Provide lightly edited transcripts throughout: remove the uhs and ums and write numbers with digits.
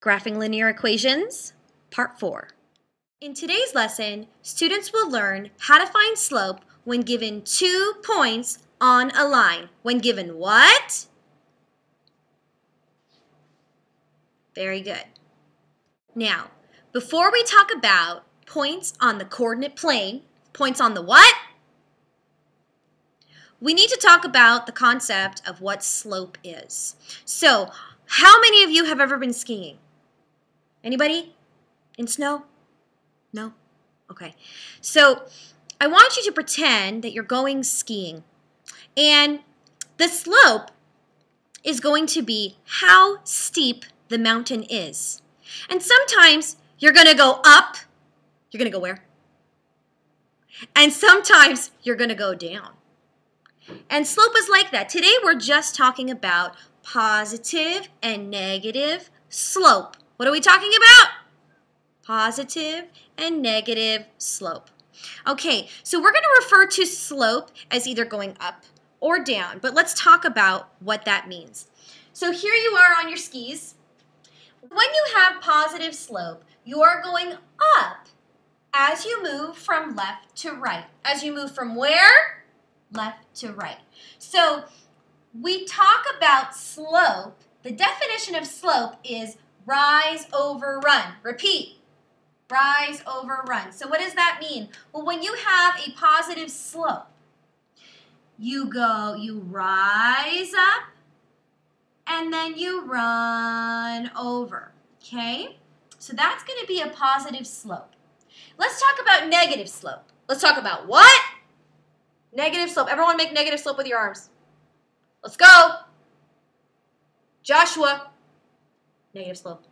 Graphing Linear Equations, Part 4. In today's lesson, students will learn how to find slope when given 2 points on a line. When given what? Very good. Now, before we talk about points on the coordinate plane, points on the what? We need to talk about the concept of what slope is. So, how many of you have ever been skiing? Anybody? In snow? No? Okay. So, I want you to pretend that you're going skiing. And the slope is going to be how steep the mountain is. And sometimes you're going to go up. You're going to go where? And sometimes you're going to go down. And slope is like that. Today we're just talking about positive and negative slope. What are we talking about? Positive and negative slope. Okay, so we're going to refer to slope as either going up or down, but let's talk about what that means. So here you are on your skis. When you have positive slope, you are going up as you move from left to right. As you move from where? Left to right. So we talk about slope. The definition of slope is rise over run. Repeat. Rise over run. So what does that mean? Well, when you have a positive slope, you rise up and then you run over. Okay? So that's going to be a positive slope. Let's talk about negative slope. Let's talk about what? Negative slope. Everyone make negative slope with your arms. Let's go. Joshua. Negative slope.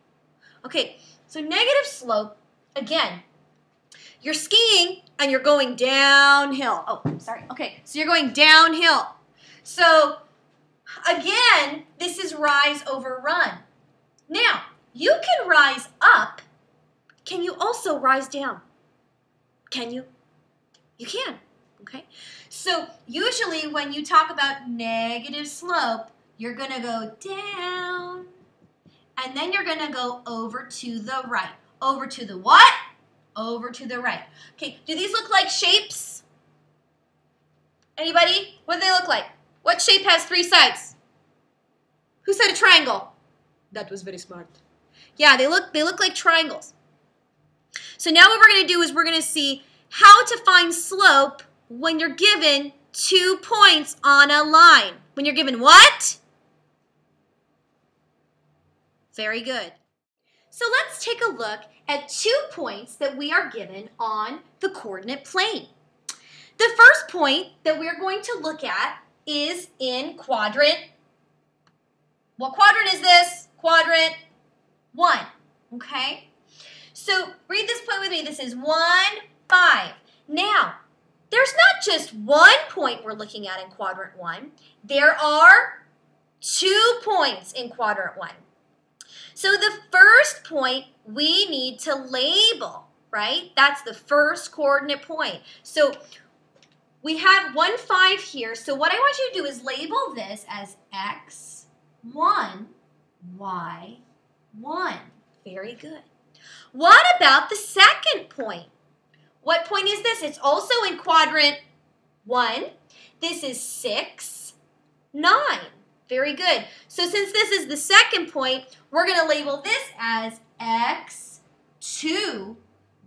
Okay, so negative slope, again, you're skiing and you're going downhill. Oh, sorry. Okay, so you're going downhill. So, again, this is rise over run. Now, you can rise up. Can you also rise down? Can you? You can. Okay, so usually when you talk about negative slope, you're going to go down, and then you're going to go over to the right. Over to the what? Over to the right. Okay, do these look like shapes? Anybody? What do they look like? What shape has 3 sides? Who said a triangle? That was very smart. Yeah, they look like triangles. So now what we're going to do is we're going to see how to find slope when you're given 2 points on a line. When you're given what? Very good. So let's take a look at 2 points that we are given on the coordinate plane. The first point that we're going to look at is in quadrant. What quadrant is this? Quadrant 1. Okay? So read this point with me. This is 1, 5. Now, there's not just 1 point we're looking at in quadrant 1. There are 2 points in quadrant 1. So the first point we need to label, right? That's the first coordinate point. So we have 1, 5 here. So what I want you to do is label this as x1, y1. Very good. What about the second point? What point is this? It's also in quadrant 1. This is 6, 9. Very good. So since this is the second point, we're going to label this as x2,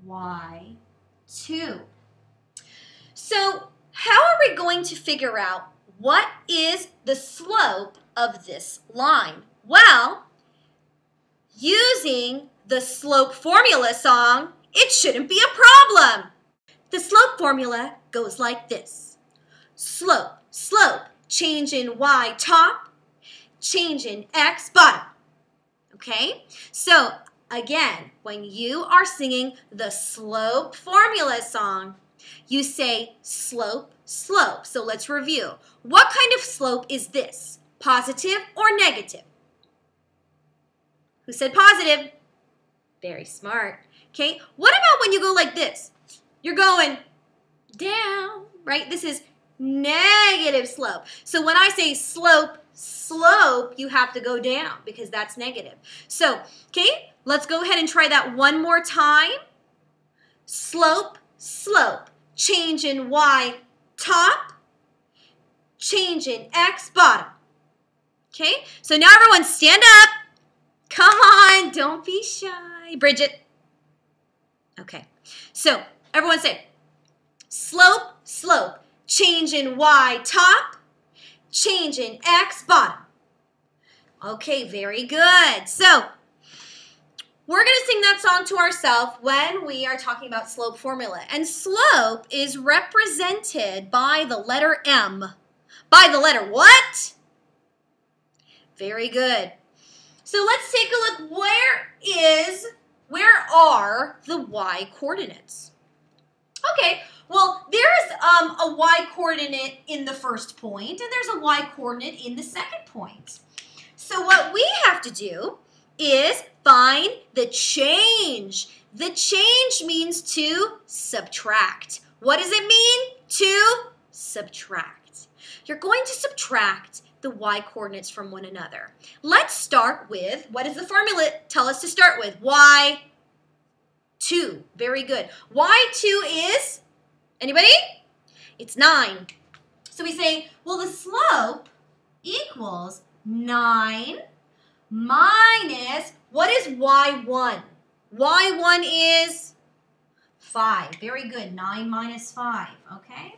y2. So how are we going to figure out what is the slope of this line? Well, using the slope formula song, it shouldn't be a problem. The slope formula goes like this. Slope, slope, change in y top, change in x bottom. Okay? So, again, when you are singing the slope formula song, you say slope, slope. So let's review. What kind of slope is this? Positive or negative? Who said positive? Very smart. Okay, what about when you go like this? You're going down, right? This is negative slope. So when I say slope, slope, you have to go down because that's negative. So, okay, let's go ahead and try that one more time. Slope, slope. Change in y, top. Change in x, bottom. Okay, so now everyone stand up. Come on, don't be shy. Bridget. Okay, so everyone say, slope, slope. Change in y, top. Change in x, bottom. Okay, very good. So we're going to sing that song to ourselves when we are talking about slope formula. And slope is represented by the letter M. By the letter what? Very good. So let's take a look. Where are the y coordinates? Okay, well, there's a y coordinate in the first point, and there's a y coordinate in the second point. So what we have to do is find the change. The change means to subtract. What does it mean? To subtract. You're going to subtract the y coordinates from one another. Let's start with, what does the formula tell us to start with? Y2. Very good. Y2 is, anybody? It's 9. So we say, well, the slope equals 9 minus, what is y1? Y1 is 5. Very good. 9 minus 5. Okay?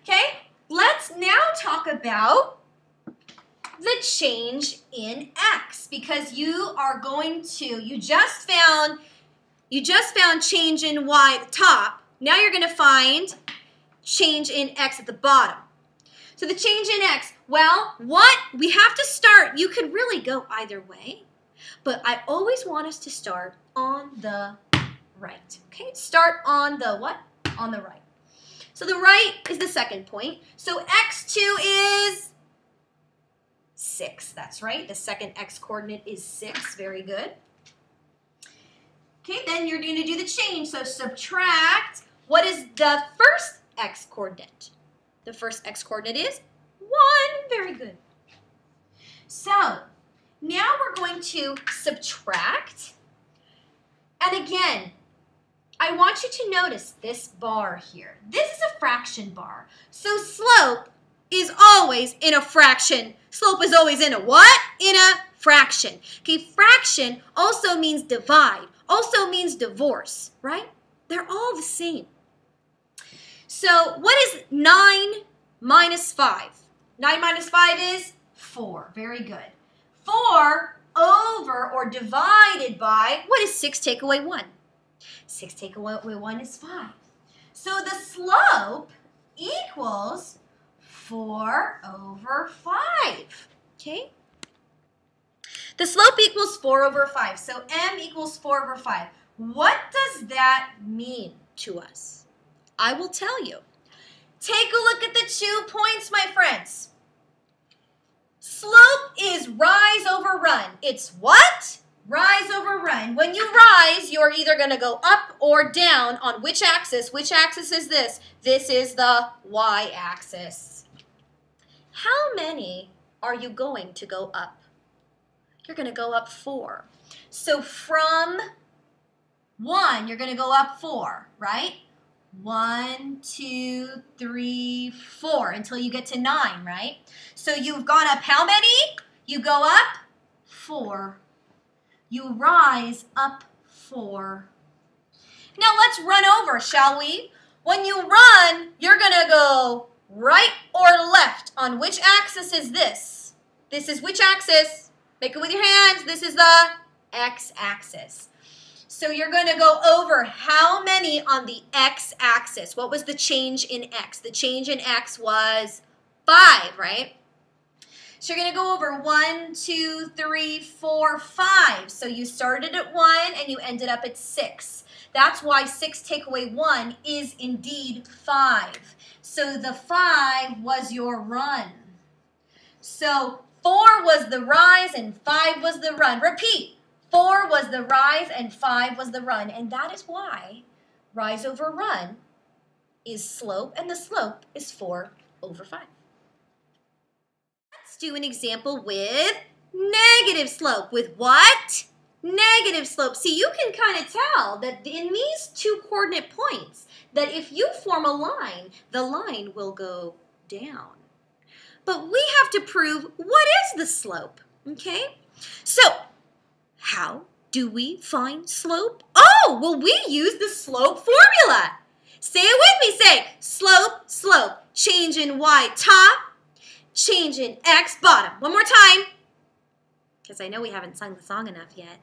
Okay, let's now talk about the change in x, because you just found change in y at the top. Now you're going to find change in x at the bottom. So the change in x, well, we have to start, you could really go either way, but I always want us to start on the right. Okay, start on the what? On the right. So the right is the second point. So x2 is 6. That's right. The second x coordinate is 6. Very good. Okay, then you're going to do the change. So subtract. What is the first x coordinate? The first x coordinate is 1. Very good. So now we're going to subtract. And again, I want you to notice this bar here. This is a fraction bar. So slope is always in a fraction. Slope is always in a what? In a fraction. Okay, fraction also means divide, also means divorce, right? They're all the same. So what is 9 minus 5? 9 minus 5 is 4. Very good. 4 over or divided by, what is 6 take away 1? 6 take away 1 is 5. So the slope equals 4 over 5. Okay? The slope equals 4 over 5. So m equals 4 over 5. What does that mean to us? I will tell you. Take a look at the 2 points, my friends. Slope is rise over run. It's what? Rise over run. When you rise, you're either going to go up or down on which axis? Which axis is this? This is the y-axis. How many are you going to go up? You're going to go up 4. So from 1, you're going to go up 4, right? 1, 2, 3, 4 until you get to 9, right? So you've gone up how many? You go up 4. You rise up 4. Now let's run over, shall we? When you run, you're going to go right or left. On which axis is this? This is which axis? Make it with your hands. This is the x-axis. So you're going to go over how many on the x-axis? What was the change in x? The change in x was 5, right? So you're going to go over 1, 2, 3, 4, 5. So you started at 1 and you ended up at 6. That's why 6 take away 1 is indeed 5. So the 5 was your run. So 4 was the rise and 5 was the run. Repeat. 4 was the rise and 5 was the run. And that is why rise over run is slope, and the slope is 4 over 5. Let's do an example with negative slope. With what? Negative slope. See, you can kind of tell that in these two coordinate points, that if you form a line, the line will go down. But we have to prove what is the slope, okay? So, how do we find slope? Oh, well, we use the slope formula. Say it with me. Say, slope, slope. Change in y top, change in x bottom. One more time, because I know we haven't sung the song enough yet.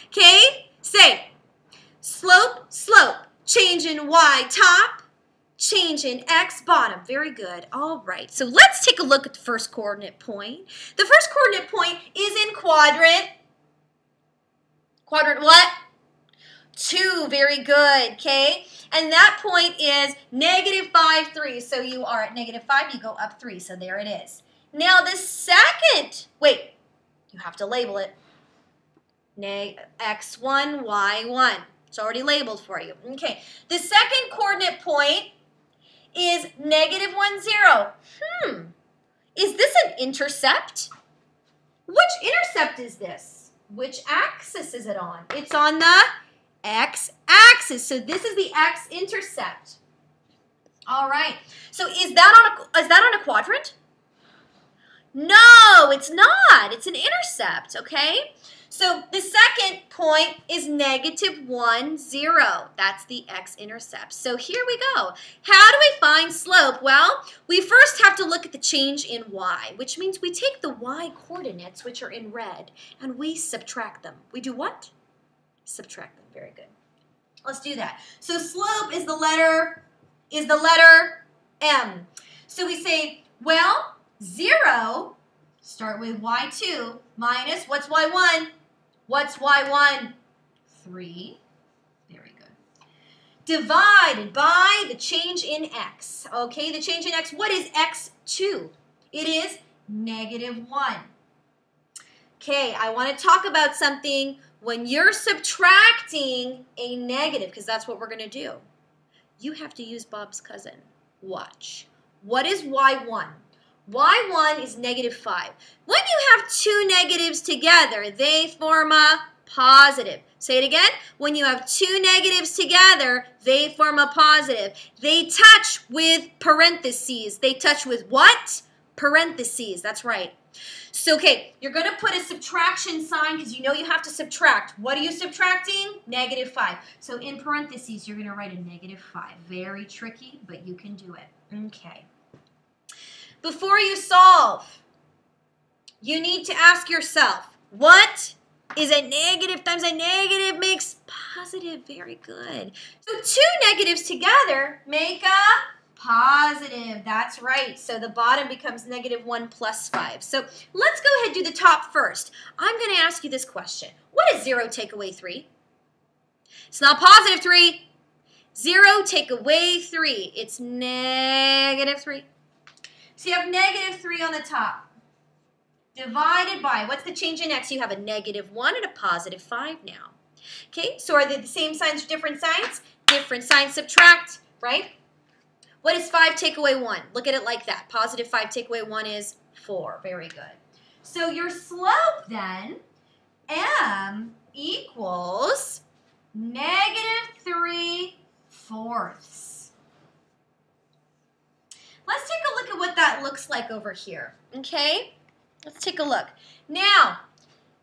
Okay, say, slope, slope. Change in y top, change in x bottom. Very good. All right, so let's take a look at the first coordinate point. The first coordinate point is in quadrant. Quadrant what? 2. Very good, okay? And that point is -5, 3. So you are at -5, you go up 3. So there it is. Now the second, wait, you have to label it. X1, Y1. It's already labeled for you. Okay, the second coordinate point is -1, 0. Is this an intercept? Which intercept is this? Which axis is it on? It's on the x-axis. So this is the x-intercept. All right. So is that on a quadrant? No, it's not. It's an intercept, okay? So the second point is -1, 0. That's the x-intercept. So here we go. How do we find slope? Well, we first have to look at the change in y, which means we take the y coordinates, which are in red, and we subtract them. We do what? Subtract them. Very good. Let's do that. So slope is the letter M. So we say, well, 0, start with y2, minus, what's y1? What's y1? 3. Very good. Divided by the change in x. Okay, the change in x. What is x2? It is -1. Okay, I want to talk about something when you're subtracting a negative, because that's what we're going to do. You have to use Bob's cousin. Watch. What is y1? y1 is -5. When you have two negatives together, they form a positive. Say it again. When you have two negatives together, they form a positive. They touch with parentheses. They touch with what? Parentheses. That's right. So, okay, you're going to put a subtraction sign because you know you have to subtract. What are you subtracting? -5. So in parentheses, you're going to write a -5. Very tricky, but you can do it. Okay. Before you solve, you need to ask yourself, what is a negative times a negative makes positive? Very good. So two negatives together make a positive. That's right. So the bottom becomes -1 plus 5. So let's go ahead and do the top first. I'm going to ask you this question. What is 0 take away 3? It's not positive 3. 0 take away 3. It's -3. So you have -3 on the top. Divided by, what's the change in x? You have a -1 and a +5 now. Okay, so are they the same signs or different signs? Different signs, subtract, right? What is 5 take away 1? Look at it like that. +5 take away 1 is 4. Very good. So your slope then, M equals -3/4. Let's take a look at what that looks like over here, okay? Let's take a look. Now,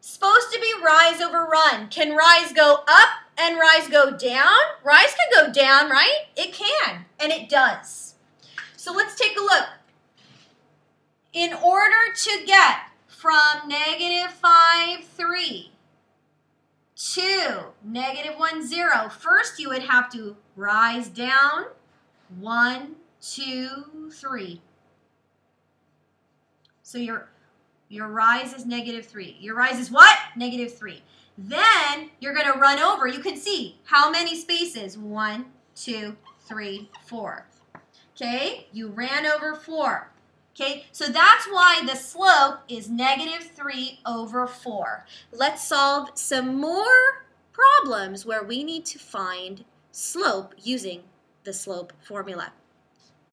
supposed to be rise over run. Can rise go up and rise go down? Rise can go down, right? It can, and it does. So let's take a look. In order to get from -5, 3 to -1, 0, first you would have to rise down 1, 2, 3. So your rise is -3. Your rise is what? -3. Then you're going to run over. You can see how many spaces? 1, 2, 3, 4. Okay, you ran over 4. Okay, so that's why the slope is -3/4. Let's solve some more problems where we need to find slope using the slope formula.